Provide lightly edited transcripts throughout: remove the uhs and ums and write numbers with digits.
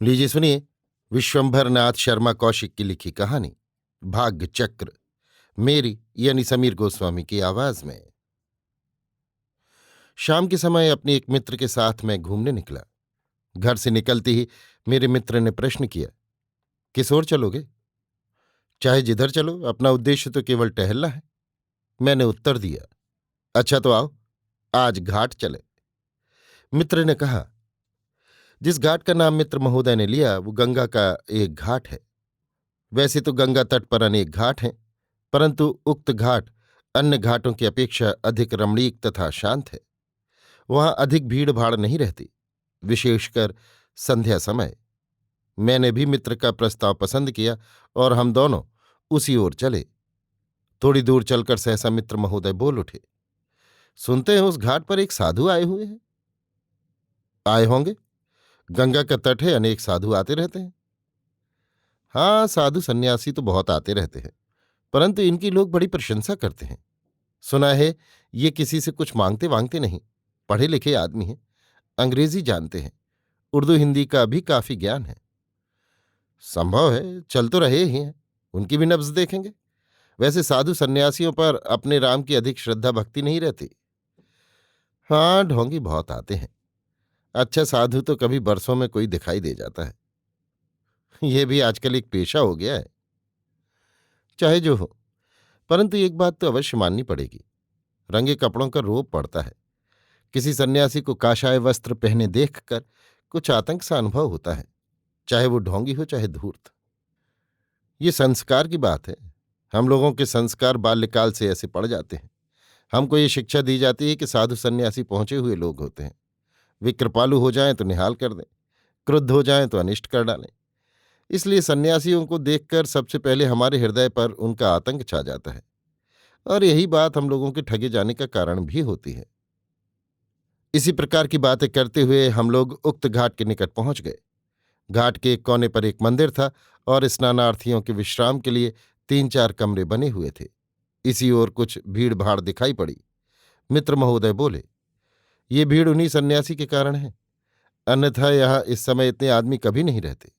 लीजिए सुनिए। विश्वंभर नाथ शर्मा कौशिक की लिखी कहानी भाग्य चक्र, मेरी यानी समीर गोस्वामी की आवाज में। शाम के समय अपने एक मित्र के साथ मैं घूमने निकला। घर से निकलते ही मेरे मित्र ने प्रश्न किया, किस ओर चलोगे? चाहे जिधर चलो, अपना उद्देश्य तो केवल टहलना है। मैंने उत्तर दिया, अच्छा तो आओ, आज घाट चले। मित्र ने कहा, जिस घाट का नाम मित्र महोदय ने लिया वो गंगा का एक घाट है। वैसे तो गंगा तट पर अनेक घाट हैं, परंतु उक्त घाट अन्य घाटों की अपेक्षा अधिक रमणीक तथा शांत है। वहां अधिक भीड़ भाड़ नहीं रहती, विशेषकर संध्या समय। मैंने भी मित्र का प्रस्ताव पसंद किया और हम दोनों उसी ओर चले। थोड़ी दूर चलकर सहसा मित्र महोदय बोल उठे, सुनते हैं उस घाट पर एक साधु आए हुए हैं। आए होंगे, गंगा का तट है, अनेक साधु आते रहते हैं। हाँ, साधु सन्यासी तो बहुत आते रहते हैं, परंतु इनकी लोग बड़ी प्रशंसा करते हैं। सुना है ये किसी से कुछ मांगते वांगते नहीं, पढ़े लिखे आदमी हैं, अंग्रेजी जानते हैं, उर्दू हिंदी का भी काफी ज्ञान है। संभव है, चल तो रहे ही हैं, उनकी भी नब्ज देखेंगे। वैसे साधु सन्यासियों पर अपने राम की अधिक श्रद्धा भक्ति नहीं रहती। हाँ, ढोंगी बहुत आते हैं। अच्छा साधु तो कभी बरसों में कोई दिखाई दे जाता है। यह भी आजकल एक पेशा हो गया है। चाहे जो हो, परंतु एक बात तो अवश्य माननी पड़ेगी, रंगे कपड़ों का रोब पड़ता है। किसी सन्यासी को काशाय वस्त्र पहने देखकर कुछ आतंक सा अनुभव होता है, चाहे वो ढोंगी हो चाहे धूर्त। ये संस्कार की बात है। हम लोगों के संस्कार बाल्यकाल से ऐसे पड़ जाते हैं। हमको ये शिक्षा दी जाती है कि साधु सन्यासी पहुंचे हुए लोग होते हैं। वे कृपालु हो जाएं तो निहाल कर दें, क्रुद्ध हो जाएं तो अनिष्ट कर डालें। इसलिए सन्यासियों को देखकर सबसे पहले हमारे हृदय पर उनका आतंक छा जाता है, और यही बात हम लोगों के ठगे जाने का कारण भी होती है। इसी प्रकार की बातें करते हुए हम लोग उक्त घाट के निकट पहुंच गए। घाट के एक कोने पर एक मंदिर था और स्नानार्थियों के विश्राम के लिए 3-4 कमरे बने हुए थे। इसी ओर कुछ भीड़ भाड़ दिखाई पड़ी। मित्र महोदय बोले, ये भीड़ उन्हीं सन्यासी के कारण है, अन्यथा यहां इस समय इतने आदमी कभी नहीं रहते।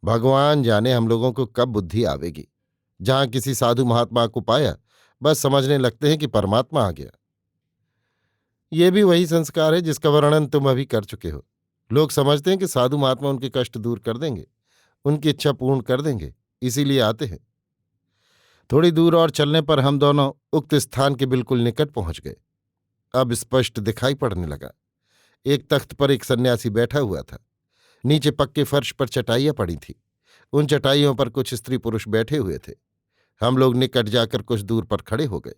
भगवान जाने हम लोगों को कब बुद्धि आवेगी। जहां किसी साधु महात्मा को पाया, बस समझने लगते हैं कि परमात्मा आ गया। ये भी वही संस्कार है जिसका वर्णन तुम अभी कर चुके हो। लोग समझते हैं कि साधु महात्मा उनके कष्ट दूर कर देंगे, उनकी इच्छा पूर्ण कर देंगे, इसीलिए आते हैं। थोड़ी दूर और चलने पर हम दोनों उक्त स्थान के बिल्कुल निकट पहुंच गए। अब स्पष्ट दिखाई पड़ने लगा। एक तख्त पर एक सन्यासी बैठा हुआ था। नीचे पक्के फर्श पर चटाइयां पड़ी थीं। उन चटाइयों पर कुछ स्त्री पुरुष बैठे हुए थे। हम लोग निकट जाकर कुछ दूर पर खड़े हो गए।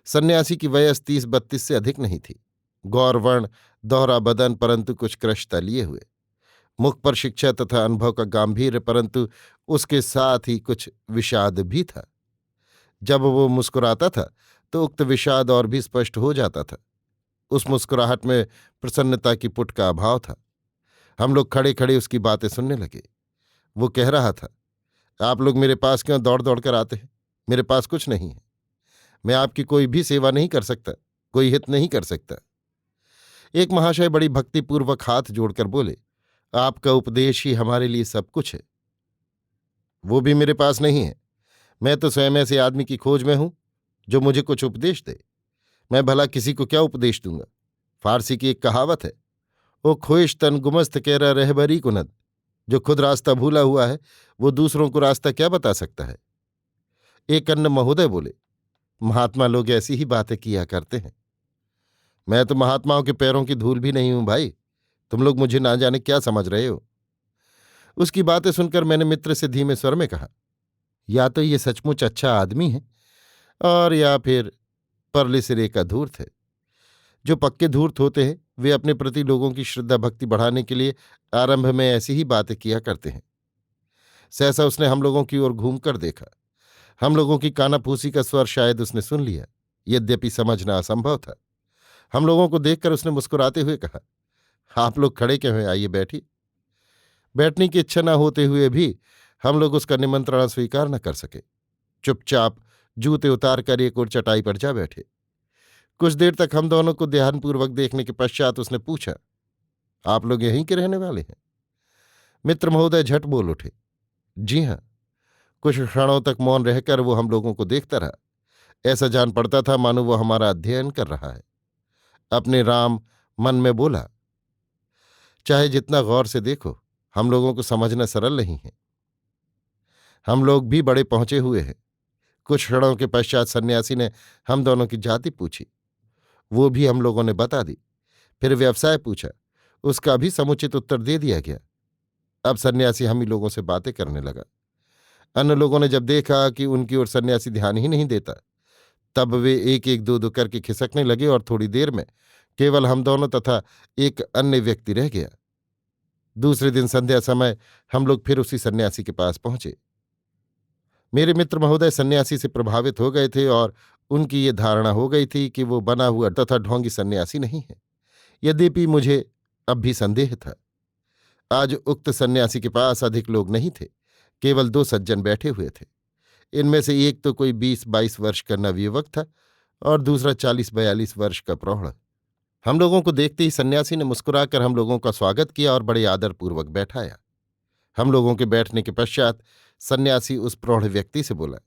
सन्यासी की वयस 30-32 से अधिक नहीं थी। गौरवर्ण, दोहरा बदन, परंतु कुछ कृशता लिए हुए, मुख पर शिक्षा तथा अनुभव का गांभीर्य, परंतु उसके साथ ही कुछ विषाद भी था। जब वो मुस्कुराता था तो उक्त विषाद और भी स्पष्ट हो जाता था। उस मुस्कुराहट में प्रसन्नता की पुट का अभाव था। हम लोग खड़े खड़े उसकी बातें सुनने लगे। वो कह रहा था, आप लोग मेरे पास क्यों दौड़ दौड़ कर आते हैं? मेरे पास कुछ नहीं है। मैं आपकी कोई भी सेवा नहीं कर सकता, कोई हित नहीं कर सकता। एक महाशय बड़ी भक्तिपूर्वक हाथ जोड़कर बोले, आपका उपदेश ही हमारे लिए सब कुछ है। वो भी मेरे पास नहीं है। मैं तो स्वयं ऐसे आदमी की खोज में हूं जो मुझे कुछ उपदेश दे। मैं भला किसी को क्या उपदेश दूंगा? फारसी की एक कहावत है, ओ ख्वेश तन गुमस्त कहरा रहबरी कुनद। जो खुद रास्ता भूला हुआ है वो दूसरों को रास्ता क्या बता सकता है? एक अन्य महोदय बोले, महात्मा लोग ऐसी ही बातें किया करते हैं। मैं तो महात्माओं के पैरों की धूल भी नहीं हूं भाई, तुम लोग मुझे ना जाने क्या समझ रहे हो। उसकी बातें सुनकर मैंने मित्र से धीमे स्वर में कहा, या तो ये सचमुच अच्छा आदमी है और या फिर परले सिरे का धूर्त है। जो पक्के धूर्त होते हैं वे अपने प्रति लोगों की श्रद्धा भक्ति बढ़ाने के लिए आरंभ में ऐसी ही बातें किया करते हैं। सहसा उसने हम लोगों की ओर घूमकर देखा। हम लोगों की कानाफूसी का स्वर शायद उसने सुन लिया, यद्यपि समझना असंभव था। हम लोगों को देखकर उसने मुस्कुराते हुए कहा, आप लोग खड़े क्यों हैं, आइए बैठिए। बैठने की इच्छा न होते हुए भी हम लोग उसका निमंत्रण स्वीकार न कर सके। चुपचाप जूते उतार कर एक और चटाई पर जा बैठे। कुछ देर तक हम दोनों को ध्यानपूर्वक देखने के पश्चात उसने पूछा, आप लोग यहीं के रहने वाले हैं? मित्र महोदय झट बोल उठे। जी हाँ। कुछ क्षणों तक मौन रहकर वो हम लोगों को देखता रहा। ऐसा जान पड़ता था मानो वो हमारा अध्ययन कर रहा है। अपने राम मन में बोला, चाहे जितना गौर से देखो, हम लोगों को समझना सरल नहीं है। हम लोग भी बड़े पहुंचे हुए हैं। कुछ क्षणों के पश्चात सन्यासी ने हम दोनों की जाति पूछी। वो भी हम लोगों ने बता दी। फिर व्यवसाय पूछा। उसका भी समुचित उत्तर दे दिया गया। अब सन्यासी हम ही लोगों से बातें करने लगा। अन्य लोगों ने जब देखा कि उनकी ओर सन्यासी ध्यान ही नहीं देता, तब वे एक एक दो दो करके खिसकने लगे और थोड़ी देर में केवल हम दोनों तथा एक अन्य व्यक्ति रह गया। दूसरे दिन संध्या समय हम लोग फिर उसी सन्यासी के पास पहुंचे। मेरे मित्र महोदय सन्यासी से प्रभावित हो गए थे और उनकी ये धारणा हो गई थी कि वो बना हुआ तथा ढोंगी सन्यासी नहीं है। यद्यपि मुझे अब भी संदेह था। आज उक्त सन्यासी के पास अधिक लोग नहीं थे, केवल 2 सज्जन बैठे हुए थे। इनमें से एक तो कोई 20-22 वर्ष का नवयुवक था और दूसरा 40-42 वर्ष का प्रौढ़। हम लोगों को देखते ही सन्यासी ने मुस्कुराकर हम लोगों का स्वागत किया और बड़े आदरपूर्वक बैठाया। हम लोगों के बैठने के पश्चात सन्यासी उस प्रौढ़ व्यक्ति से बोला,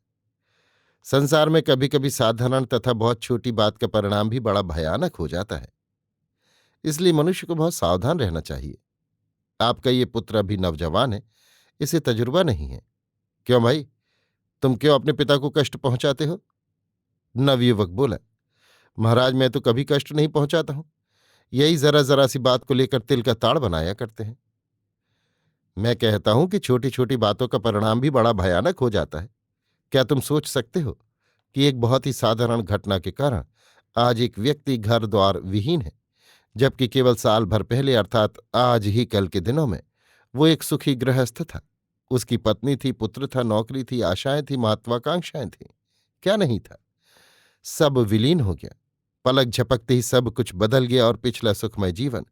संसार में कभी कभी साधारण तथा बहुत छोटी बात का परिणाम भी बड़ा भयानक हो जाता है। इसलिए मनुष्य को बहुत सावधान रहना चाहिए। आपका ये पुत्र अभी नौजवान है, इसे तजुर्बा नहीं है। क्यों भाई, तुम क्यों अपने पिता को कष्ट पहुंचाते हो? नवयुवक बोला, महाराज मैं तो कभी कष्ट नहीं पहुंचाता हूं। यही जरा जरा सी बात को लेकर तिल का ताड़ बनाया करते हैं। मैं कहता हूं कि छोटी छोटी बातों का परिणाम भी बड़ा भयानक हो जाता है। क्या तुम सोच सकते हो कि एक बहुत ही साधारण घटना के कारण आज एक व्यक्ति घर द्वार विहीन है, जबकि केवल साल भर पहले अर्थात आज ही कल के दिनों में वो एक सुखी गृहस्थ था। उसकी पत्नी थी, पुत्र था, नौकरी थी, आशाएं थी, महत्वाकांक्षाएं थीं। क्या नहीं था? सब विलीन हो गया। पलक झपकते ही सब कुछ बदल गया और पिछला सुखमय जीवन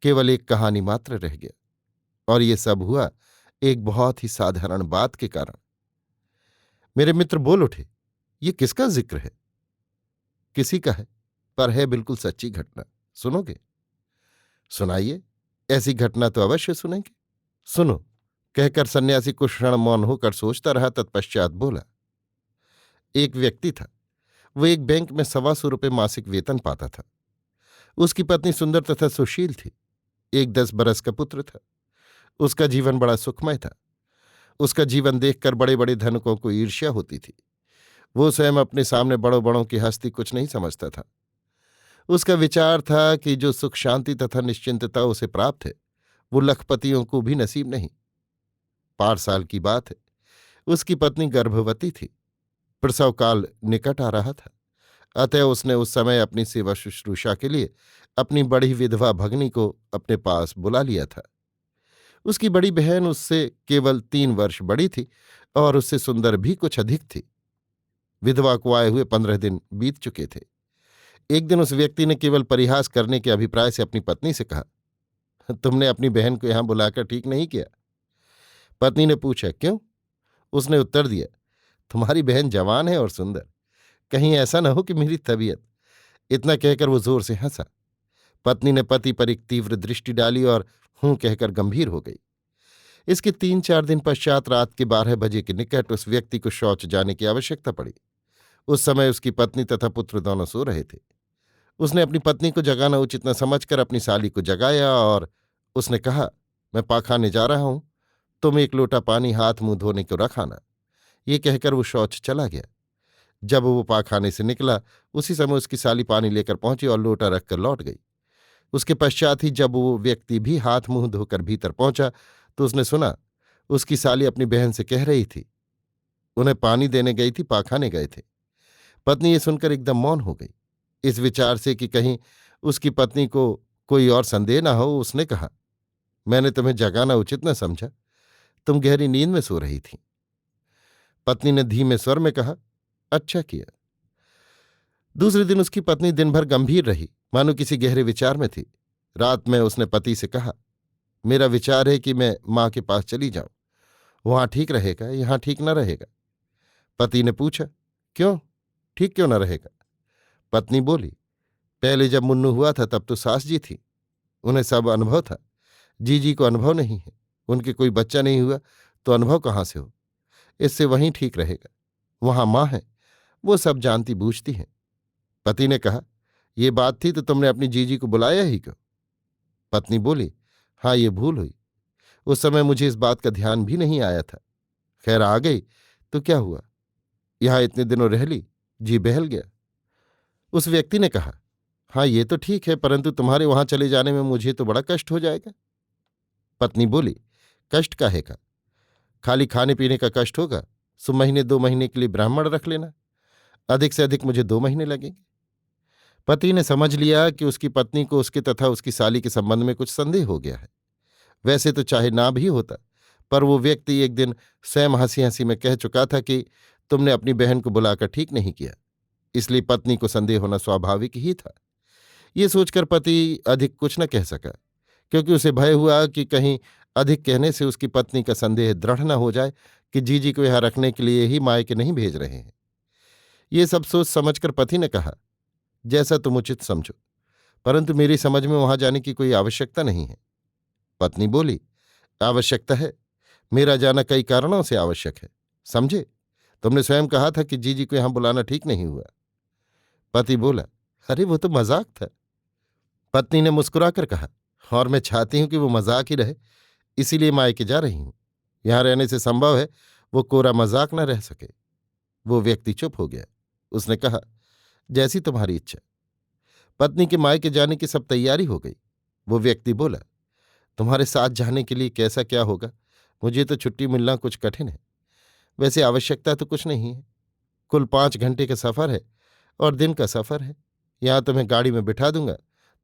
केवल एक कहानी मात्र रह गया। और ये सब हुआ एक बहुत ही साधारण बात के कारण। मेरे मित्र बोल उठे, ये किसका जिक्र है? किसी का है, पर है बिल्कुल सच्ची घटना। सुनोगे? सुनाइए। ऐसी घटना तो अवश्य सुनेंगे। सुनो, कहकर सन्यासी कुछ क्षण मौन होकर सोचता रहा। तत्पश्चात बोला, एक व्यक्ति था। वो एक बैंक में 125 मासिक वेतन पाता था। उसकी पत्नी सुंदर तथा सुशील थी। एक 10 बरस का पुत्र था। उसका जीवन बड़ा सुखमय था। उसका जीवन देखकर बड़े बड़े धनिकों को ईर्ष्या होती थी। वो स्वयं अपने सामने बड़ों बड़ों की हस्ती कुछ नहीं समझता था। उसका विचार था कि जो सुख शांति तथा निश्चिंतता उसे प्राप्त है, वो लखपतियों को भी नसीब नहीं। 5 साल की बात है। उसकी पत्नी गर्भवती थी। प्रसव काल निकट आ रहा था। अतः उसने उस समय अपनी सेवा शुश्रूषा के लिए अपनी बड़ी विधवा भगनी को अपने पास बुला लिया था। उसकी बड़ी बहन उससे केवल 3 वर्ष बड़ी थी और उससे सुंदर भी कुछ अधिक थी। विधवा को आए हुए 15 दिन बीत चुके थे। एक दिन उस व्यक्ति ने केवल परिहास करने के अभिप्राय से अपनी पत्नी से कहा, तुमने अपनी बहन को यहां बुलाकर ठीक नहीं किया। पत्नी ने पूछा, क्यों? उसने उत्तर दिया, तुम्हारी बहन जवान है और सुंदर, कहीं ऐसा न हो कि मेरी तबीयत। इतना कहकर वो जोर से हंसा। पत्नी ने पति पर एक तीव्र दृष्टि डाली और हूं कहकर गंभीर हो गई। इसके 3-4 दिन पश्चात रात के 12 बजे के निकट उस व्यक्ति को शौच जाने की आवश्यकता पड़ी। उस समय उसकी पत्नी तथा पुत्र दोनों सो रहे थे। उसने अपनी पत्नी को जगाना उचित न समझकर अपनी साली को जगाया और उसने कहा, मैं पाखाने जा रहा हूं, तुम एक लोटा पानी हाथ मुंह धोने को रखाना। ये कहकर वो शौच चला गया। जब वो पाखाने से निकला, उसी समय उसकी साली पानी लेकर पहुंची और लोटा रखकर लौट गई। उसके पश्चात ही जब वो व्यक्ति भी हाथ मुंह धोकर भीतर पहुंचा तो उसने सुना उसकी साली अपनी बहन से कह रही थी, उन्हें पानी देने गई थी, पाखाने गए थे। पत्नी ये सुनकर एकदम मौन हो गई। इस विचार से कि कहीं उसकी पत्नी को कोई और संदेह न हो, उसने कहा, मैंने तुम्हें जगाना उचित न समझा, तुम गहरी नींद में सो रही थी। पत्नी ने धीमे स्वर में कहा, अच्छा किया। दूसरे दिन उसकी पत्नी दिन भर गंभीर रही, मानो किसी गहरे विचार में थी। रात में उसने पति से कहा, मेरा विचार है कि मैं मां के पास चली जाऊं। वहां ठीक रहेगा, यहां ठीक न रहेगा। पति ने पूछा, क्यों? ठीक क्यों न रहेगा? पत्नी बोली, पहले जब मुन्नू हुआ था तब तो सास जी थी, उन्हें सब अनुभव था, जीजी को अनुभव नहीं है। उनके कोई बच्चा नहीं हुआ तो अनुभव कहाँ से हो। इससे वहीं ठीक रहेगा। वहां माँ है, वो सब जानती बूझती हैं। पति ने कहा, ये बात थी तो तुमने अपनी जीजी को बुलाया ही क्यों? पत्नी बोली, हाँ, ये भूल हुई। उस समय मुझे इस बात का ध्यान भी नहीं आया था। खैर, आ गई तो क्या हुआ, यहां इतने दिनों रह ली, जी बहल गया। उस व्यक्ति ने कहा, हाँ, ये तो ठीक है, परंतु तुम्हारे वहां चले जाने में मुझे तो बड़ा कष्ट हो जाएगा। पत्नी बोली, कष्ट काहे का? खाली खाने पीने का कष्ट होगा, सो महीने 2 महीने के लिए ब्राह्मण रख लेना। अधिक से अधिक मुझे 2 महीने लगेंगे। पति ने समझ लिया कि उसकी पत्नी को उसके तथा उसकी साली के संबंध में कुछ संदेह हो गया है। वैसे तो चाहे ना भी होता, पर वो व्यक्ति एक दिन स्वयं हंसी हंसी में कह चुका था कि तुमने अपनी बहन को बुलाकर ठीक नहीं किया, इसलिए पत्नी को संदेह होना स्वाभाविक ही था। ये सोचकर पति अधिक कुछ न कह सका, क्योंकि उसे भय हुआ कि कहीं अधिक कहने से उसकी पत्नी का संदेह दृढ़ न हो जाए कि जीजी को यहां रखने के लिए ही मायके नहीं भेज रहे हैं। ये सब सोच समझकर पति ने कहा, जैसा तुम उचित समझो, परंतु मेरी समझ में वहां जाने की कोई आवश्यकता नहीं है। पत्नी बोली, आवश्यकता है। मेरा जाना कई कारणों से आवश्यक है, समझे। तुमने स्वयं कहा था कि जीजी को यहां बुलाना ठीक नहीं हुआ। पति बोला, अरे वो तो मजाक था। पत्नी ने मुस्कुराकर कहा, और मैं चाहती हूं कि वो मजाक ही रहे, इसीलिए मायके जा रही हूं। यहां रहने से संभव है वो कोरा मजाक न रह सके। वो व्यक्ति चुप हो गया। उसने कहा, जैसी तुम्हारी इच्छा। पत्नी के मायके जाने की सब तैयारी हो गई। वो व्यक्ति बोला, तुम्हारे साथ जाने के लिए कैसा क्या होगा, मुझे तो छुट्टी मिलना कुछ कठिन है। वैसे आवश्यकता तो कुछ नहीं है। कुल 5 घंटे का सफर है और दिन का सफर है। यहां तुम्हें गाड़ी में बिठा दूंगा,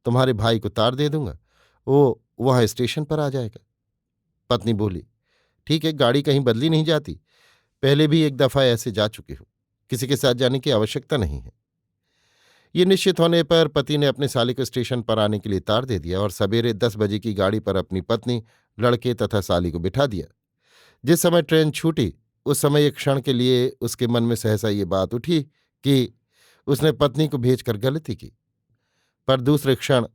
तुम्हारे भाई को तार दे दूंगा, वो वहां स्टेशन पर आ जाएगा। पत्नी बोली, ठीक है, गाड़ी कहीं बदली नहीं जाती, पहले भी एक दफा ऐसे जा चुकी हूं, किसी के साथ जाने की आवश्यकता नहीं है। ये निश्चित होने पर पति ने अपने साली को स्टेशन पर आने के लिए तार दे दिया और सवेरे 10 बजे की गाड़ी पर अपनी पत्नी, लड़के तथा साली को बिठा दिया। जिस समय ट्रेन छूटी, उस समय एक क्षण के लिए उसके मन में सहसा ये बात उठी कि उसने पत्नी को भेजकर गलती की। पर दूसरे क्षण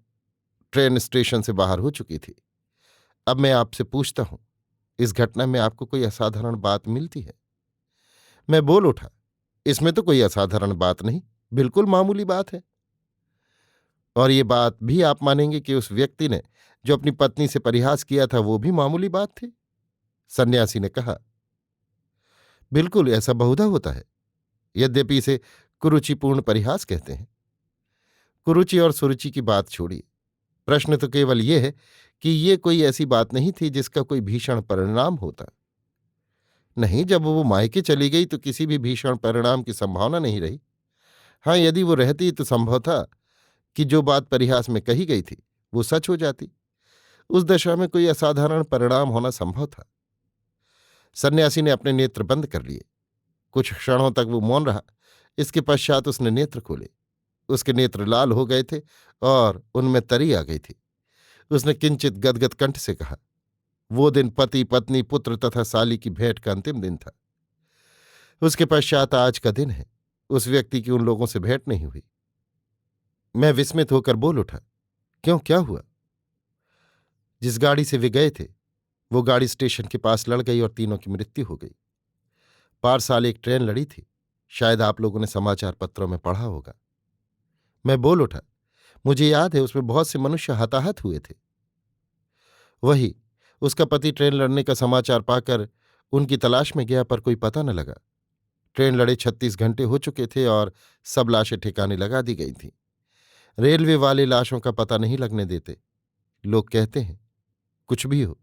ट्रेन स्टेशन से बाहर हो चुकी थी। अब मैं आपसे पूछता हूं, इस घटना में आपको कोई असाधारण बात मिलती है? मैं बोल उठा, इसमें तो कोई असाधारण बात नहीं, बिल्कुल मामूली बात है। और ये बात भी आप मानेंगे कि उस व्यक्ति ने जो अपनी पत्नी से परिहास किया था वो भी मामूली बात थी? सन्यासी ने कहा, बिल्कुल ऐसा बहुधा होता है, यद्यपि इसे कुरुचिपूर्ण परिहास कहते हैं। कुरुचि और सुरुचि की बात छोड़िए, प्रश्न तो केवल ये है कि ये कोई ऐसी बात नहीं थी जिसका कोई भीषण परिणाम होता। नहीं, जब वो मायके चली गई तो किसी भी भीषण परिणाम की संभावना नहीं रही। हाँ, यदि वो रहती तो संभव था कि जो बात परिहास में कही गई थी वो सच हो जाती। उस दशा में कोई असाधारण परिणाम होना संभव था। सन्यासी ने अपने नेत्र बंद कर लिए। कुछ क्षणों तक वो मौन रहा। इसके पश्चात उसने नेत्र खोले। उसके नेत्र लाल हो गए थे और उनमें तरी आ गई थी। उसने किंचित गदगद कंठ से कहा, वो दिन पति पत्नी पुत्र तथा साली की भेंट का अंतिम दिन था। उसके पश्चात आज का दिन है। उस व्यक्ति की उन लोगों से भेंट नहीं हुई। मैं विस्मित होकर बोल उठा, क्यों, क्या हुआ? जिस गाड़ी से वे गए थे वो गाड़ी स्टेशन के पास लड़ गई और तीनों की मृत्यु हो गई। पार एक ट्रेन लड़ी थी, शायद आप लोगों ने समाचार पत्रों में पढ़ा होगा। मैं बोल उठा, मुझे याद है, उसमें बहुत से मनुष्य हताहत हुए थे। वही, उसका पति ट्रेन लड़ने का समाचार पाकर उनकी तलाश में गया, पर कोई पता न लगा। ट्रेन लड़े 36 घंटे हो चुके थे और सब लाशें ठिकाने लगा दी गई थीं। रेलवे वाले लाशों का पता नहीं लगने देते। लोग कहते हैं, कुछ भी हो,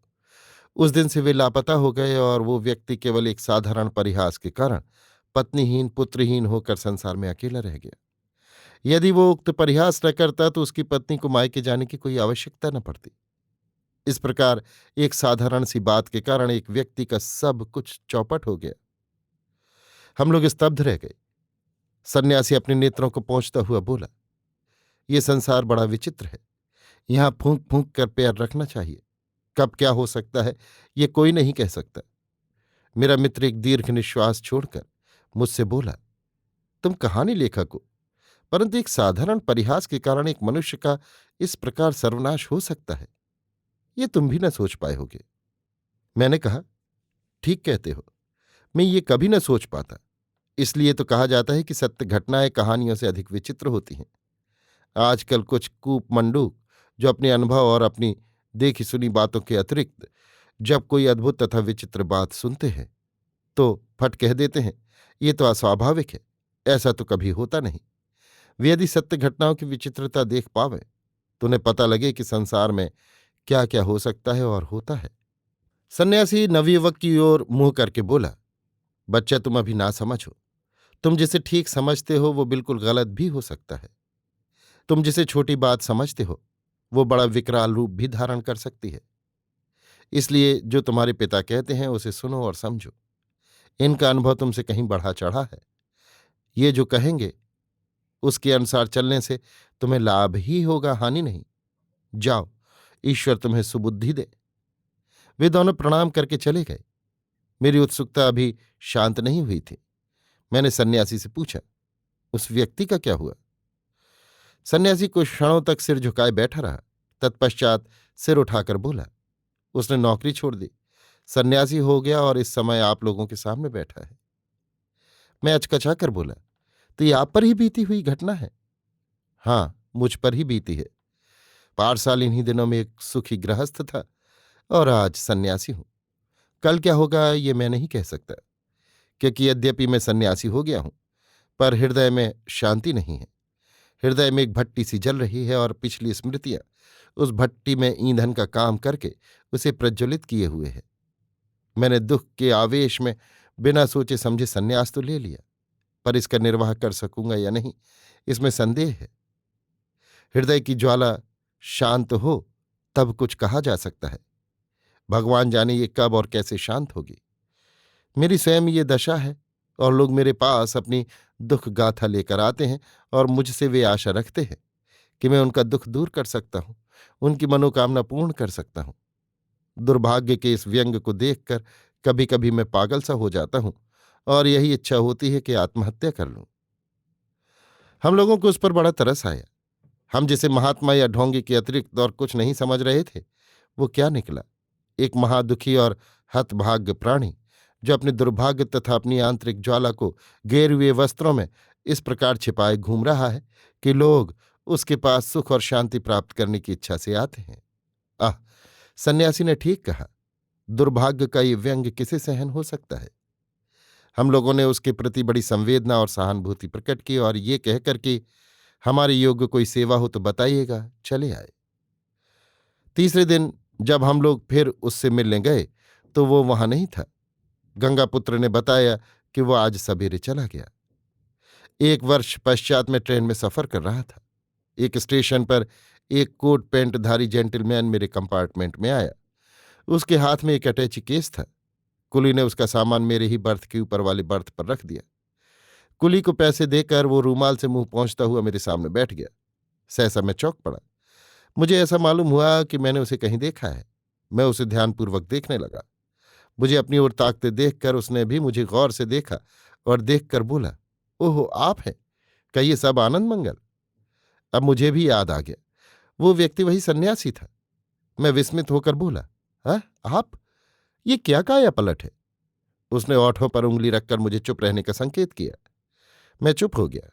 उस दिन से वे लापता हो गए और वो व्यक्ति केवल एक साधारण परिहास के कारण पत्नीहीन पुत्रहीन होकर संसार में अकेला रह गया। यदि वो उक्त परिहास न करता तो उसकी पत्नी को मायके जाने की कोई आवश्यकता न पड़ती। इस प्रकार एक साधारण सी बात के कारण एक व्यक्ति का सब कुछ चौपट हो गया। हम लोग स्तब्ध रह गए। सन्यासी अपने नेत्रों को पोंछता हुआ बोला, ये संसार बड़ा विचित्र है। यहां फूंक फूंक कर पैर रखना चाहिए। कब क्या हो सकता है ये कोई नहीं कह सकता। मेरा मित्र एक दीर्घ निश्वास छोड़कर मुझसे बोला, तुम कहानी लेखक हो, परंतु एक साधारण परिहास के कारण एक मनुष्य का इस प्रकार सर्वनाश हो सकता है, ये तुम भी न सोच पाए होगे। मैंने कहा, ठीक कहते हो, मैं ये कभी न सोच पाता। इसलिए तो कहा जाता है कि सत्य घटनाएं कहानियों से अधिक विचित्र होती हैं। आजकल कुछ कूपमंडूक जो अपने अनुभव और अपनी देखी सुनी बातों के अतिरिक्त जब कोई अद्भुत तथा विचित्र बात सुनते हैं तो फट कह देते हैं, ये तो अस्वाभाविक है, ऐसा तो कभी होता नहीं। वे यदि सत्य घटनाओं की विचित्रता देख पावे तो उन्हें पता लगे कि संसार में क्या क्या हो सकता है और होता है। सन्यासी नवयुवक की ओर मुंह करके बोला, बच्चा तुम अभी ना समझो। तुम जिसे ठीक समझते हो वो बिल्कुल गलत भी हो सकता है। तुम जिसे छोटी बात समझते हो वो बड़ा विकराल रूप भी धारण कर सकती है। इसलिए जो तुम्हारे पिता कहते हैं उसे सुनो और समझो। इनका अनुभव तुमसे कहीं बढ़ा चढ़ा है। ये जो कहेंगे उसके अनुसार चलने से तुम्हें लाभ ही होगा, हानि नहीं। जाओ, ईश्वर तुम्हें सुबुद्धि दे। वे दोनों प्रणाम करके चले गए। मेरी उत्सुकता अभी शांत नहीं हुई थी। मैंने सन्यासी से पूछा, उस व्यक्ति का क्या हुआ? सन्यासी कुछ क्षणों तक सिर झुकाए बैठा रहा। तत्पश्चात सिर उठाकर बोला, उसने नौकरी छोड़ दी, सन्यासी हो गया और इस समय आप लोगों के सामने बैठा है। मैं अचकचा कर बोला, तो ये आप पर ही बीती हुई घटना है? हाँ, मुझ पर ही बीती है। पारसाल इन्हीं दिनों में एक सुखी गृहस्थ था और आज सन्यासी हूं। कल क्या होगा ये मैं नहीं कह सकता, क्योंकि यद्यपि मैं सन्यासी हो गया हूं पर हृदय में शांति नहीं है। हृदय में एक भट्टी सी जल रही है और पिछली स्मृतियां उस भट्टी में ईंधन का काम करके उसे प्रज्वलित किए हुए है। मैंने दुख के आवेश में बिना सोचे समझे संन्यास तो ले लिया, पर इसका निर्वाह कर सकूंगा या नहीं इसमें संदेह है। हृदय की ज्वाला शांत हो तब कुछ कहा जा सकता है। भगवान जाने ये कब और कैसे शांत होगी। मेरी स्वयं ये दशा है और लोग मेरे पास अपनी दुख गाथा लेकर आते हैं और मुझसे वे आशा रखते हैं कि मैं उनका दुख दूर कर सकता हूं, उनकी मनोकामना पूर्ण कर सकता हूं। दुर्भाग्य के इस व्यंग को देखकर कभी कभी मैं पागल सा हो जाता हूं और यही इच्छा होती है कि आत्महत्या कर लूं। हम लोगों को उस पर बड़ा तरस आया। हम जिसे महात्मा या ढोंगी के अतिरिक्त और कुछ नहीं समझ रहे थे वो क्या निकला, एक महादुखी और हतभाग्य प्राणी जो अपने दुर्भाग्य तथा अपनी आंतरिक ज्वाला को गेर हुए वस्त्रों में इस प्रकार छिपाए घूम रहा है कि लोग उसके पास सुख और शांति प्राप्त करने की इच्छा से आते हैं। आह, सन्यासी ने ठीक कहा, दुर्भाग्य का ये व्यंग किसे सहन हो सकता है। हम लोगों ने उसके प्रति बड़ी संवेदना और सहानुभूति प्रकट की और ये कहकर कि हमारे योग्य कोई सेवा हो तो बताइएगा, चले आए। तीसरे दिन जब हम लोग फिर उससे मिलने गए तो वो वहां नहीं था। गंगापुत्र ने बताया कि वो आज सवेरे चला गया। एक वर्ष पश्चात मैं ट्रेन में सफर कर रहा था। एक स्टेशन पर एक कोट पैंटधारी जेंटलमैन मेरे कंपार्टमेंट में आया। उसके हाथ में एक अटैची केस था। कुली ने उसका सामान मेरे ही बर्थ के ऊपर वाले बर्थ पर रख दिया। कुली को पैसे देकर वो रूमाल से मुंह पोंछता हुआ मेरे सामने बैठ गया। सहसा मैं चौंक पड़ा। मुझे ऐसा मालूम हुआ कि मैंने उसे कहीं देखा है। मैं उसे ध्यानपूर्वक देखने लगा। मुझे अपनी ओर ताकते देखकर उसने भी मुझे गौर से देखा और देखकर बोला, ओहो, आप हैं? क्या ये सब आनंद मंगल? अब मुझे भी याद आ गया, वो व्यक्ति वही सन्यासी था। मैं विस्मित होकर बोला, हाँ आप? ये क्या काया पलट है? उसने ओठों पर उंगली रखकर मुझे चुप रहने का संकेत किया। मैं चुप हो गया।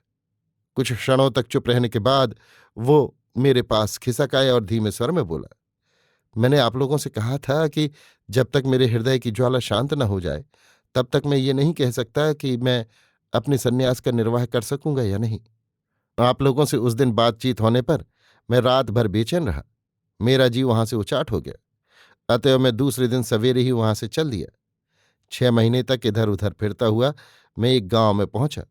कुछ क्षणों तक चुप रहने के बाद वो मेरे पास खिसक आया और धीमे स्वर में बोला, मैंने आप लोगों से कहा था कि जब तक मेरे हृदय की ज्वाला शांत न हो जाए तब तक मैं ये नहीं कह सकता कि मैं अपने सन्यास का निर्वाह कर सकूंगा या नहीं। आप लोगों से उस दिन बातचीत होने पर मैं रात भर बेचैन रहा। मेरा जी वहां से उचाट हो गया। अतएव मैं दूसरे दिन सवेरे ही वहां से चल दिया। 6 महीने तक इधर उधर फिरता हुआ मैं एक गांव में पहुंचा,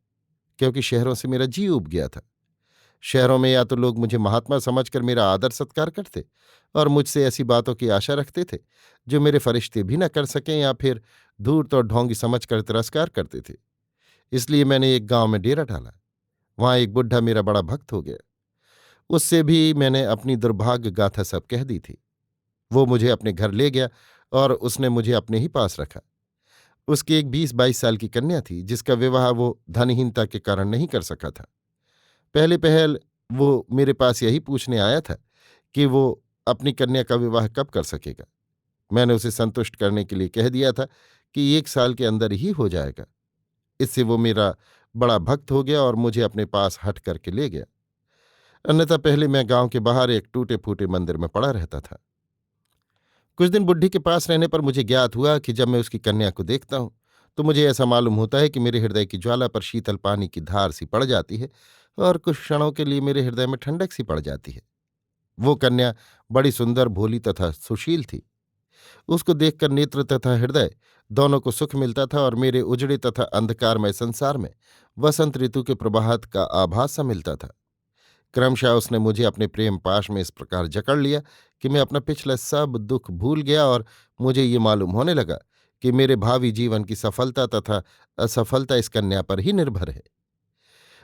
क्योंकि शहरों से मेरा जी उब गया था। शहरों में या तो लोग मुझे महात्मा समझकर मेरा आदर सत्कार करते और मुझसे ऐसी बातों की आशा रखते थे जो मेरे फरिश्ते भी न कर सकें, या फिर धूर्त और ढोंगी समझकर तिरस्कार करते थे। इसलिए मैंने एक गांव में डेरा डाला। वहां एक बुढ़ा मेरा बड़ा भक्त हो गया। उससे भी मैंने अपनी दुर्भाग्य गाथा सब कह दी थी। वो मुझे अपने घर ले गया और उसने मुझे अपने ही पास रखा। उसकी एक 20-22 साल की कन्या थी जिसका विवाह वो धनहीनता के कारण नहीं कर सका था। पहले पहल वो मेरे पास यही पूछने आया था कि वो अपनी कन्या का विवाह कब कर सकेगा। मैंने उसे संतुष्ट करने के लिए कह दिया था कि 1 साल के अंदर ही हो जाएगा। इससे वो मेरा बड़ा भक्त हो गया और मुझे अपने पास हट करके ले गया। अन्यथा पहले मैं गांव के बाहर एक टूटे फूटे मंदिर में पड़ा रहता था। कुछ दिन बुढ़ी के पास रहने पर मुझे ज्ञात हुआ कि जब मैं उसकी कन्या को देखता हूं तो मुझे ऐसा मालूम होता है कि मेरे हृदय की ज्वाला पर शीतल पानी की धार सी पड़ जाती है और कुछ क्षणों के लिए मेरे हृदय में ठंडक सी पड़ जाती है। वो कन्या बड़ी सुंदर, भोली तथा सुशील थी। उसको देखकर नेत्र तथा हृदय दोनों को सुख मिलता था और मेरे उजड़े तथा अंधकारमय संसार में वसंत ऋतु के प्रभात का आभास सा मिलता था। क्रमशः उसने मुझे अपने प्रेम पाश में इस प्रकार जकड़ लिया कि मैं अपना पिछला सब दुख भूल गया और मुझे ये मालूम होने लगा कि मेरे भावी जीवन की सफलता तथा असफलता इस कन्या पर ही निर्भर है।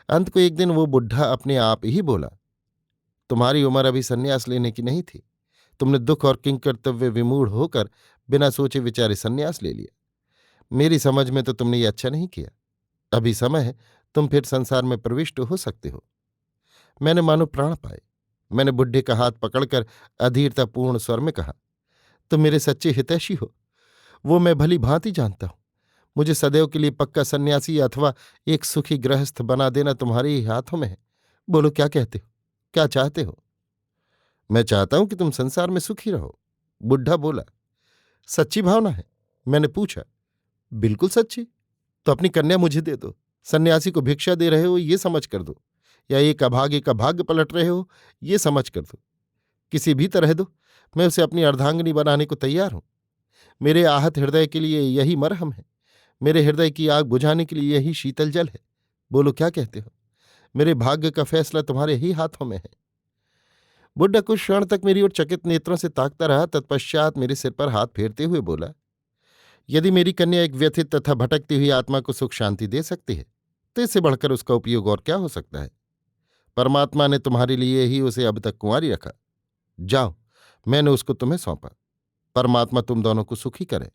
अंत को एक दिन वो बुढ़ा अपने आप ही बोला, तुम्हारी उम्र अभी संन्यास लेने की नहीं थी। तुमने दुख और किंकर्तव्य विमूढ़ होकर बिना सोचे विचारे संन्यास ले लिया। मेरी समझ में तो तुमने ये अच्छा नहीं किया। अभी समय है, तुम फिर संसार में प्रविष्ट हो सकते हो। मैंने मानो प्राण पाए। मैंने बुढ़े का हाथ पकड़कर अधीरतापूर्ण स्वर में कहा, तुम मेरे सच्चे हितैषी हो, वो मैं भली भांति जानता हूं। मुझे सदैव के लिए पक्का सन्यासी अथवा एक सुखी गृहस्थ बना देना तुम्हारे ही हाथों में है। बोलो, क्या कहते हो, क्या चाहते हो? मैं चाहता हूं कि तुम संसार में सुखी रहो। बुढ़ा बोला, सच्ची भावना है? मैंने पूछा। बिल्कुल सच्ची। तो अपनी कन्या मुझे दे दो। सन्यासी को भिक्षा दे रहे हो ये समझ कर दो, या एक अभागे का भाग्य पलट रहे हो ये समझ कर दो। किसी भी तरह दो, मैं उसे अपनी अर्धांगिनी बनाने को तैयार हूं। मेरे आहत हृदय के लिए यही मरहम है। मेरे हृदय की आग बुझाने के लिए यही शीतल जल है। बोलो, क्या कहते हो? मेरे भाग्य का फैसला तुम्हारे ही हाथों में है। बुड्ढा कुछ क्षण तक मेरी ओर चकित नेत्रों से ताकता रहा। तत्पश्चात मेरे सिर पर हाथ फेरते हुए बोला, यदि मेरी कन्या एक व्यथित तथा भटकती हुई आत्मा को सुख शांति दे सकती है तो इससे बढ़कर उसका उपयोग और क्या हो सकता है। परमात्मा ने तुम्हारे लिए ही उसे अब तक कुंवारी रखा। जाओ, मैंने उसको तुम्हें सौंपा। परमात्मा तुम दोनों को सुखी करे।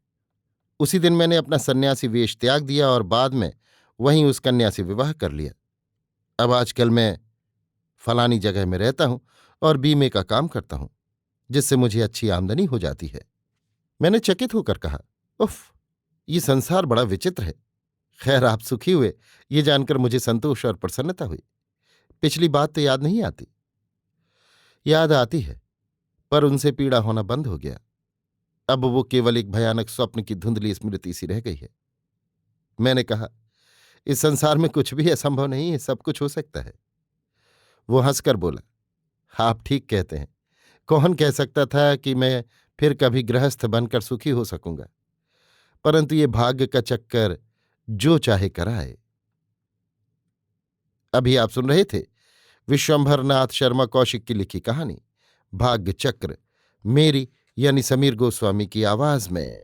उसी दिन मैंने अपना सन्यासी वेश त्याग दिया और बाद में वहीं उस कन्या से विवाह कर लिया। अब आजकल मैं फलानी जगह में रहता हूं और बीमे का काम करता हूं, जिससे मुझे अच्छी आमदनी हो जाती है। मैंने चकित होकर कहा, उफ, ये संसार बड़ा विचित्र है। खैर, आप सुखी हुए ये जानकर मुझे संतोष और प्रसन्नता हुई। पिछली बात तो याद नहीं आती? याद आती है, पर उनसे पीड़ा होना बंद हो गया। अब वो केवल एक भयानक स्वप्न की धुंधली स्मृति सी रह गई है। मैंने कहा, इस संसार में कुछ भी असंभव नहीं है, सब कुछ हो सकता है। वो हंसकर बोला, आप ठीक कहते हैं। कौन कह सकता था कि मैं फिर कभी गृहस्थ बनकर सुखी हो सकूंगा। परंतु ये भाग्य का चक्कर जो चाहे कराए। अभी आप सुन रहे थे विश्वंभरनाथ शर्मा कौशिक की लिखी कहानी भाग्य चक्र, मेरी यानी समीर गोस्वामी की आवाज में।